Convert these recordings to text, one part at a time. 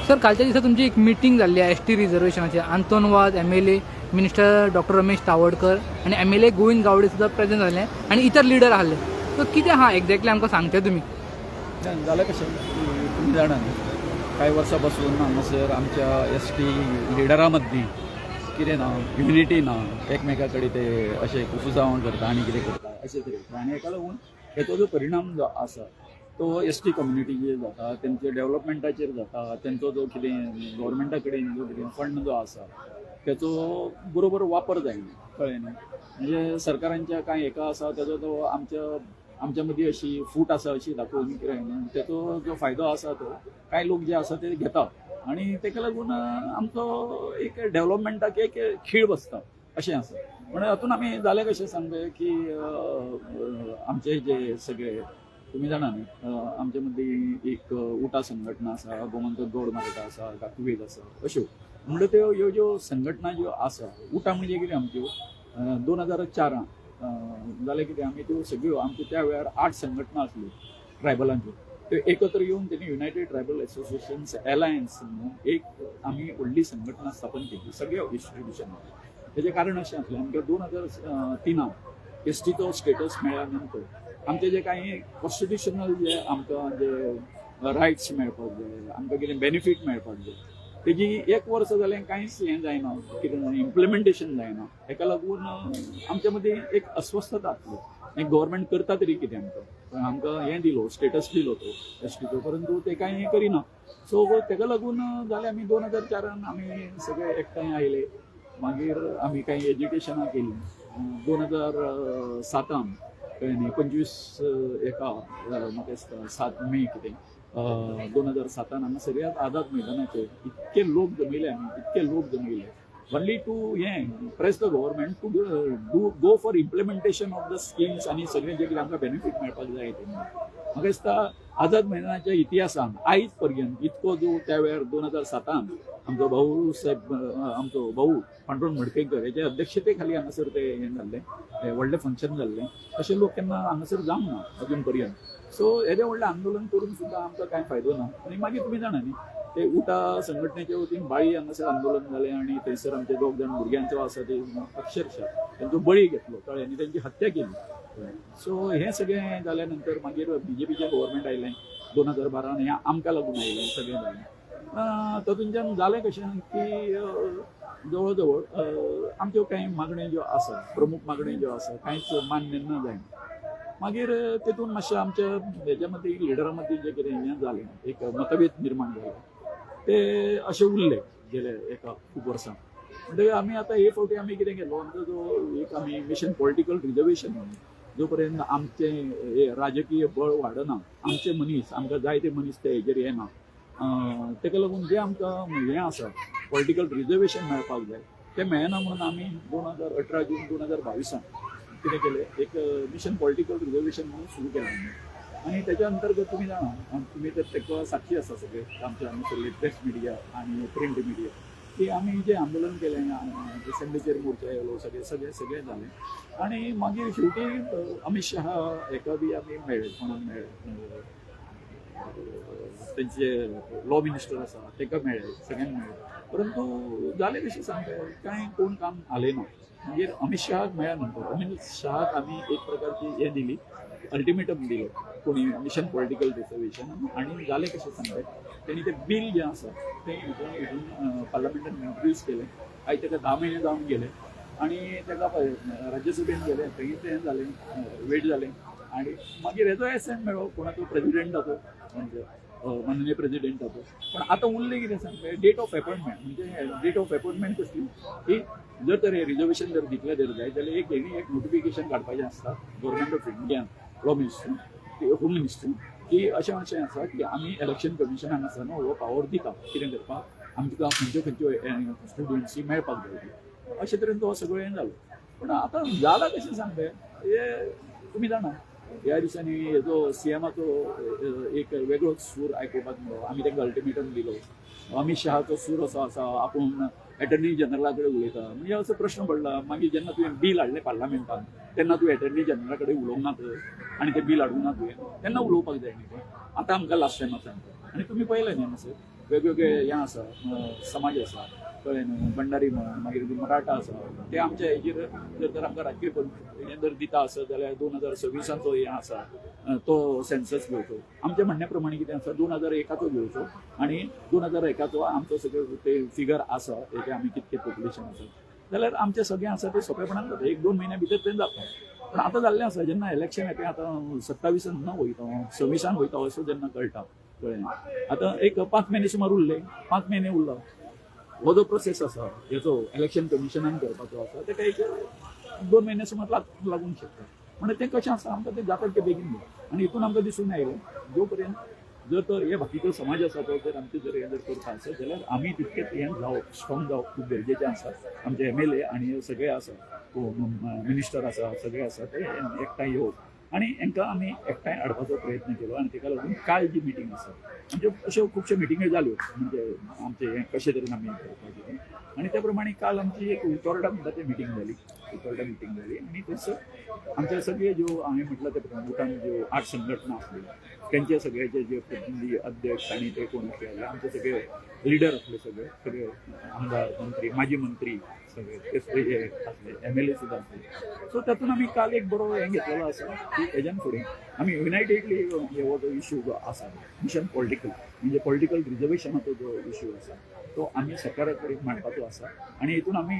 Sir कालच्या दिवसात तुमची एक मीटिंग झाली आहे एस टी रिझर्वेशनची. अंतोनवाद MLA minister doctor Ramesh Tawadkar आणि MLA गोविंद गावडे सुद्धा प्रेझेंट झाले आणि इतर लिडर आले. तर किती हा एक्झॅक्टली आमकां सांगता तुम्ही? झालं कशें की तुम्ही जाणात कांय वर्सां पासून हांगासर आमच्या ST लिडरां मदीं कितें ना युनिटी ना, एकमेका कडेन ते अशें कुफुसांव करता आनी कितें करता अशें तरेन. आनी हेका लागून हेचो जो परिणाम जो आसा तो ST कम्युनिटीचेर जाता, तेंचे डेव्हलपमेंटाचेर जाता, तेंचो जो कितें गव्हर्मेंटा कडेन जो कितें फंड जो आसा तेचो बरोबर वापर जायना, कळ्ळें न्ही. म्हणजे सरकारांच्या कांय हेका आसा तेजो तो आमच्या मदीं अशी फूट आसा अशी दाखोवन कितें तेचो जो फायदो आसा तो कांय लोक जे आसा ते घेतात आनी तेका लागून आमचो एक डेव्हलपमेंटाक एक खीळ बसता अशें आसा. पण हातून आमी जालें कशें सांगलें की आमचे जे सगळे तुम्ही जाणा न्ही आमचे मदीं एक उटा संघटना आसा, गोमंतक गौड मराठा आसा, काकुवेद आसा, अश्यो म्हणजे त्यो ह्यो ज्यो संघटना ज्यो आसा उटा म्हणजे कितें आमच्यो 2004 जालें कितें आमी त्यो सगळ्यो आमच्यो त्या वेळार 8 संघटना आसल्यो ट्रायबलांच्यो, त्यो एकत्र येवन तेणी युनायटेड ट्रायबल एसोसिएशन्स एलायन्स म्हणून एक आमी व्हडली संघटना स्थापन केली सगळ्या इन्स्टिट्यूशनाक. तेजें कारण अशें आसलें आमकां 2003 STचो स्टेटस मेळ्ळ्या नंतर आमचे जे काही कॉन्स्टिट्युशनल जे आमकां जे रायट्स मेळपाक जाय, आमकां कितें बेनिफीट मेळपाक जाय, तेजी 1 वर्स जालें कांयच हें जायना, कितें इम्प्लिमेंटेशन जायना. हेका लागून आमच्या मदीं एक अस्वस्थता आसली. गव्हर्मेंट करता तरी कितें आमकां हें दिलो स्टेटस दिलो तो STचो, परंतु ते कांय हें करिना. सो तेका लागून जालें आमी 2004 आमी सगळे एकठांय आयले. मागीर आमी कांय एज्युकेशनां केलीं. 2007 कळ्ळें न्ही 25 हेका म्हाका दिसता 7 मे कितें 2007 हांगा सगळ्यात आझाद मैदानाचेर इतके लोक जमयले ओन्ली टू हें press the government to go for implementation of the schemes आनी सगळें जे कितें आमकां बेनिफीट मेळपाक जाय तें. म्हाका दिसता आझाद मैदानाच्या इतिहासान आयज पर्यंत इतको जो त्या वेळार 2007 आमचो भाऊ साहेब आमचो भाऊ पांडुरंग मडकयकर हेच्या अध्यक्षते खाली हांगासर ते हें जाल्लें व्हडलें फंक्शन जाल्लें. अशें लोक केन्ना हांगासर जावंक ना अजून पर्यंत. सो येदें व्हडलें आंदोलन करून सुद्दां आमकां कांय फायदो ना. आनी मागीर तुमी जाणा न्ही ते उटा संघटनेच्या वतीन बाळी हांगासर आंदोलन जालें आनी थंयसर आमचे 2 जाण भुरग्यांचो आसा ते अक्षरशः तेंचो बळी घेतलो, कळ्ळें आनी तेंची हत्या केली. सो हें सगळें जाल्या नंतर मागीर BJPचें गव्हर्मेंट आयलें 2012 हें आमकां लागून आयलें सगळें जालें. तातूंतल्यान जालें कशें की जवळ जवळ आमच्यो कांय मागण्यो ज्यो आसा प्रमुख मागण्यो ज्यो आसा कांयच मान्य न जायना. मागीर तेतून मातशें आमच्या हेच्या मदीं लिडरां मदीं जें कितें हें जालें एक मतभेद निर्माण जाले ते अशें उरले गेले एका खूब वर्सां. म्हणटकीर आमी आतां हे फावटी आमी कितें केलो आमचो जो एक आमी मिशन पॉलिटिकल रिजर्वेशन म्हणून जो पर्यंत आमचें हे राजकीय बळ वाडना आमचे मनीस आमकां जाय ते मनीस ते हेजेर येना तेका लागून जें आमकां हें आसा पॉलिटिकल रिजर्वेशन मेळपाक जाय तें मेळना म्हणून आमी 2018 जून 2022 कितें केलें एक मिशन पॉलिटिकल रिजर्वेशन म्हणून सुरू केलें आमी. आनी तेच्या अंतर्गत तुमी जाणा तुमी तर तेका साक्षी आसा सगळे आमच्या हांगासरले प्रेस मिडिया आनी प्रिंट मिडिया की आमी जें आंदोलन केलें संडेचेर मोर्चा येयलो सगळें जालें. आनी मागीर शेवटी अमित शहा हेका बी आमी मेळ्ळे कोणाक मेळ्ळे तेंचे लॉ मिनिस्टर आसा तेका मेळ्ळे सगळ्यांक मेळ्ळे. परंतु जालें कशें सांगता कांय कोण काम आलें ना. मागीर अमित शहाक मेळ्ळ्या नंतर अमित शहाक आमी एक प्रकारची हें दिली अल्टिमेटम दिलो कोणी मिशन पॉलिटिकल रिजर्वेशन. आनी जालें कशें सांगता तेणी तें बील जें आसा तें हितून पार्लमेंटान इंट्रोड्यूस केलें. आयज ताका 10 म्हयने जावन गेले आनी ताका राज्यसभेन गेले थंय तें जालें वेट जालें. आनी मागीर हेजो एसेंट मेळ्ळो कोणाचो प्रेजिडेंटाचो म्हणजे माननीय प्रेजिडेंटाचो. पण आतां उरलें कितें सांगता डेट ऑफ अपॉयंटमेंट म्हणजे डेट ऑफ अपॉयंटमेंट कसली की जर तर हे रिजर्वेशन जर दितलें जर जाय जाल्यार एक नोटिफिकेशन काडपाचें आसता government of Indian law minister home minister की अशें आसा की आमी इलेक्शन कमिशनाक आसा न्हू हो पावर दिता कितें करपाक आमकां खंयच्यो स्टुडंट्सी मेळपाक जाय अशे तरेन तो सगळें हें जालो. पूण आतां जालां कशें सांगता हे तुमी जाणा ह्या दिसांनी हेजो CMाचो एक वेगळोच सूर आयकुपाक मेळ्ळो. आमी ताका अल्टिमेटम दिलो. अमित शहाचो सूर असो आसा आपूण एटर्नी जनरला कडेन उलयता म्हणजे असो प्रश्न पडला. मागीर जेन्ना तुवें बील हाडलें पार्लमेंटान तेन्ना तुवें एटर्नी जनरला कडेन उलोवंक ना आनी तें बील हाडूंक ना तुवें तेन्ना उलोवपाक जाय न्ही तें. आतां आमकां लास्ट टायम सांगता आनी तुमी पळयलें न्ही हांगासर वेगवेगळे हें आसा समाज आसा कळ्ळें न्हू भंडारी म्हण मागीर मराठा आसा ते आमच्या हेजेर जर तर आमकां राजकीय हें जर दिता आसत जाल्यार 2026चो हें आसा तो सेन्सस घेवचो आमच्या म्हणण्या प्रमाणे कितें आसा 2001चो घेवचो आनी 2001चो आमचो सगळो ते फिगर आसा तेजे आमी कितकें पॉप्युलेशन आसा जाल्यार आमचें सगळें आसा तें सोंपेपणान जाता 1-2 म्हयन्या भितर तें जाता पण आतां जाल्लें आसा जेन्ना इलेक्शन येता आतां 27 वयता 26 वयता असो जेन्ना कळटा कळ्ळें आतां एक 5 म्हयने सुमार उरले 5 म्हयने उरला हो जो प्रोसेस आसा हेचो इलेक्शन कमिशनान करपाचो आसा तेका एक 2 म्हयने सुमार लागूंक शकता म्हणजे तें कशें आसा आमकां तें जाता तें बेगीन आनी हितून आमकां दिसून आयलें जो पर्यंत जर तर हे बाकीचो समाज आसा तो जर आमचे जर हें जर करता आसत जाल्यार आमी तितकेच हें जावप स्ट्रॉंग जावप खूब गरजेचें आसा आमचे MLA आनी सगळे आसा मिनिस्टर आसा सगळे आसा ते एकठांय येवप आनी हांकां आमी एकठांय हाडपाचो प्रयत्न केलो आनी ताका लागून काल जी मिटींग आसा म्हणजे अश्यो खुबश्यो मिटिंग्यो जाल्यो म्हणजे आमचे हें कशें तरेन आमी करपाचें आनी त्या प्रमाणे काल आमची एक उतोर्डा म्हणटा ती मिटींग जाली आनी थंयसर आमच्या सगळे ज्यो हांवें म्हटलं ते प्रमुखान ज्यो 8 संघटना आसल्यो तेंचे सगळ्याचे जे प्रतिनिधी अध्यक्ष आनी ते कोण आसले आमचे सगळे लिडर आसले सगळे आमदार मंत्री माजी मंत्री सगळे ते हे आसले MLA सुद्दां आसले सो तातूंत आमी काल एक बरो हें घेतलेलो आसा की हेज्यान फुडें आमी युनायटेडली हो जो इश्यू जो आसा मिशन पॉलिटिकल म्हणजे पॉलिटिकल रिजर्वेशनाचो जो इश्यू आसा तो आमी सरकारा कडेन मांडपाचो आसा आनी हितून आमी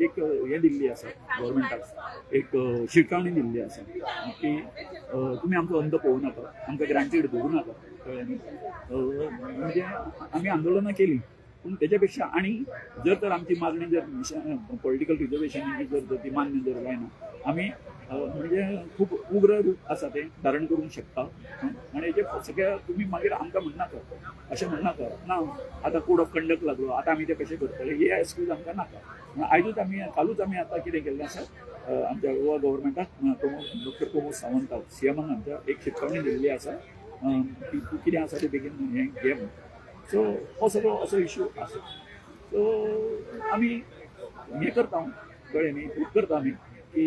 एक हें दिल्ली आसा गव्हर्मेंटाक एक शिटकावणी दिल्ली आसा की तुमी आमचो अंत पळोवं नाका आमकां ग्रांटेड धरूं नाका कळ्ळें न्ही म्हणजे आमी आंदोलनां केलीं पूण तेच्या पेक्षा आनी जर तर आमची मागणी जर पॉलिटिकल रिजर्वेशनाची जर ती मान्य जर जायना आमी म्हणजे खूब उग्र रूप आसा तें धारण करूंक शकता आनी हेजे सगळ्या तुमी मागीर आमकां म्हणनाका अशें म्हणनाका ना आतां कोड ऑफ कंडक्ट लागलो आतां आमी तें कशें करतले हे एक्सक्यूज आमकां नाका आयजूच आमी कालूच आमी आतां कितें केल्लें आसा आमच्या गोवा गव्हर्मेंटाक डॉक्टर प्रमोद सावंताक CMान आमच्या एक शिटकावणी दिल्ली आसा की तूं कितें आसा तें बेगीन हें घे सो हो सगळो असो इश्यू आसा सो आमी हें करता कळ्ळें न्ही खूब करता आमी की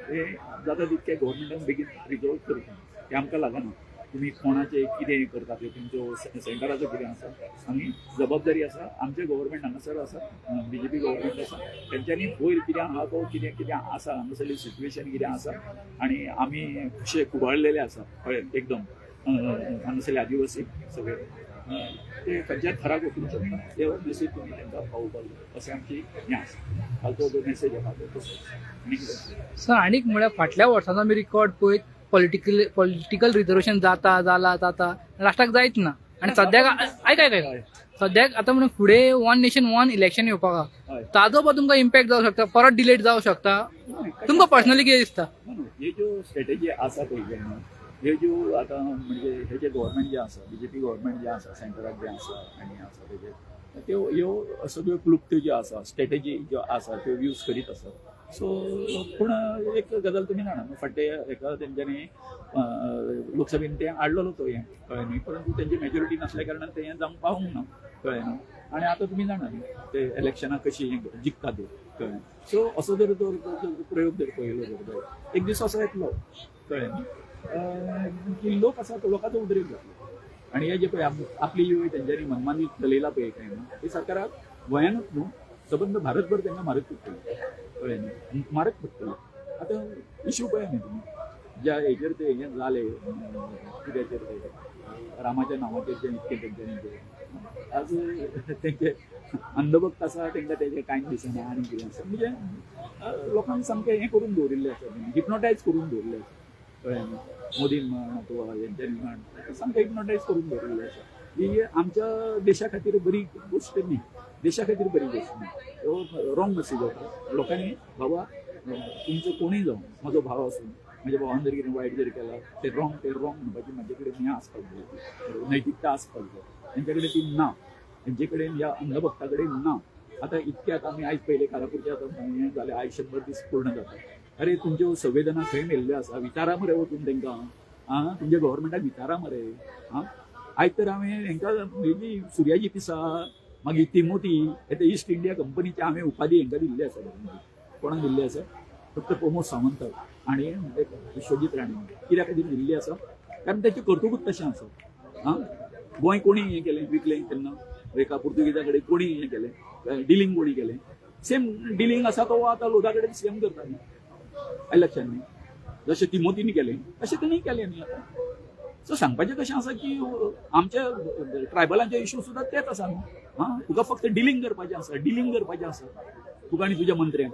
हें जाता तितकें गव्हर्मेंटान बेगीन रिजॉल्व करता हें आमकां लागना तुमी कोणाचें कितें करता तें तुमचो सेंटराचो कितें आसा आमी जबाबदारी आसा आमचें गव्हर्मेंट हांगासर आसा BJP गव्हर्मेंट आसा तेंच्यांनी वयर कितें आहा तो कितें आसा हांगासरली सिच्युएशन कितें आसा आनी आमी अशे कुबाळलेले आसा कळ्ळें एकदम हांगासरले आदिवासी सगळे ते खंयच्याय थराक वचून ते मेसेज तुमी तांकां पावोवपाक जाय अशें आमची हें आसा कालचो जो मेसेज आसा तो सर आनीक म्हळ्यार फाटल्या वर्साचो आमी रिकॉर्ड पळयत पॉलिटिकल रिजर्वेशन जाता लास्टाक जायत ना आनी सद्याक आयक सद्याक आतां म्हणून फुडें 1 नेशन 1 इलेक्शन येवपाक आहा ताजो पण तुमकां इम्पॅक्ट जावं शकता परत डिलेट जावं शकता तुमकां पर्सनली कितें दिसता हे ज्यो स्ट्रॅटेजी आसा पळय ह्यो ज्यो आतां म्हणजे हे जे गव्हर्मेंट जे आसा BJP गव्हर्मेंट जे आसा सेंटराक जे आसा आनी आसा तेजे त्यो ह्यो सगळ्यो क्लुप्त्यो ज्यो आसा स्ट्रॅटेजी ज्यो आसा त्यो यूज करीत आसात सो पूण एक गजाल तुमी जाणा फाटले हेका तेंच्यांनी लोकसभेन तें हाडलेलो तो हें कळ्ळें न्ही परंतु तेंची मेजॉरिटी नासल्या कारणान तें जावंक पावूंक ना कळ्ळें न्ही आनी आतां तुमी जाणा न्ही ते इलेक्शनाक कशी जिखता ते कळ्ळें सो असो जर प्रयोग जर पळयलो जर एक दीस असो येतलो कळ्ळें न्ही की लोक आसा तो लोकांचो उद्रेक जातलो आनी हे जे पळय आपली जी तेंच्यांनी मनमानी चलयला पळय काय न्ही ती सरकाराक गोंयानूच न्हू सबंद भारतभर तेंकां मारक पडटली कळ्ळें न्ही मारक पडटली आतां इश्यू पळय न्ही तुमी ज्या हेचेर ते हें जालें कित्याचेर ते रामाच्या नांवाचेर जें इतकें तेंच्यांनी आज तेंचे अंधभक्त आसा तेंकां तेजें कांय दिसना आनी कितें आसा म्हणजे लोकांक सामकें हें करून दवरिल्लें आसा हिप्नोटायज करून दवरिल्लें आसा कळ्ळें न्ही मोदीन म्हण किंवा हेंच्यांनी म्हण सामकें हिप्नोटायज करून दवरिल्लें आसा ही आमच्या देशा खातीर बरी गोश्ट न्ही देशा खातीर बरी गोश्ट न्ही रॉंग मेसेज वता लोकांनी बाबा तुमचो कोणूय जावं म्हजो भाव आसूं म्हज्या भावान जर कितें वायट जर केलां तें रॉंग म्हणपाची म्हाजे कडेन हें आसपाक जाय नैतिकता आसपाक जाय तेंचे कडेन ती ना तेंचे कडेन ह्या अंधभक्ता कडेन ना आतां इतके आतां आमी आयज पयले कारापुरचे आतां हें जालें आयज 100 दीस पूर्ण जाता अरे तुमच्यो संवेदना खंय मेल्ल्यो आसा विचारा मरे वचून तेंकां आं तुमच्या गव्हर्मेंटाक विचारा मरे आं आयज तर हांवें हेंकां हेजी सुर्याजी पिसा मागीर तिमोती ते ईस्ट इंडिया कंपनीचे हांवें उपाधी हेंकां दिल्ली आसा कोणाक दिल्ली आसा फक्त प्रमोद सावंताक आनी विश्वजीत राणे कित्याक खातीर दिल्ली आसा कारण तेचें कर्तुकूच तशें आसा आं गोंय कोणी हें केलें विकलें तेन्ना एका पुर्तुगीजा कडेन कोणी हें केलें डिलिंग कोणी केलें सेम डिलिंग आसा तो आतां लोधा कडेन सेम करता न्ही लक्षात न्ही जशें तिमोतीन केलें तशें तेणी केलें न्ही आतां सो सांगपाचें कशें आसा की आमच्या ट्रायबलांचे इश्यू सुद्दां तेच आसा न्हू तुका फक्त डिलिंग करपाचें आसा तुका आनी तुज्या मंत्र्यांक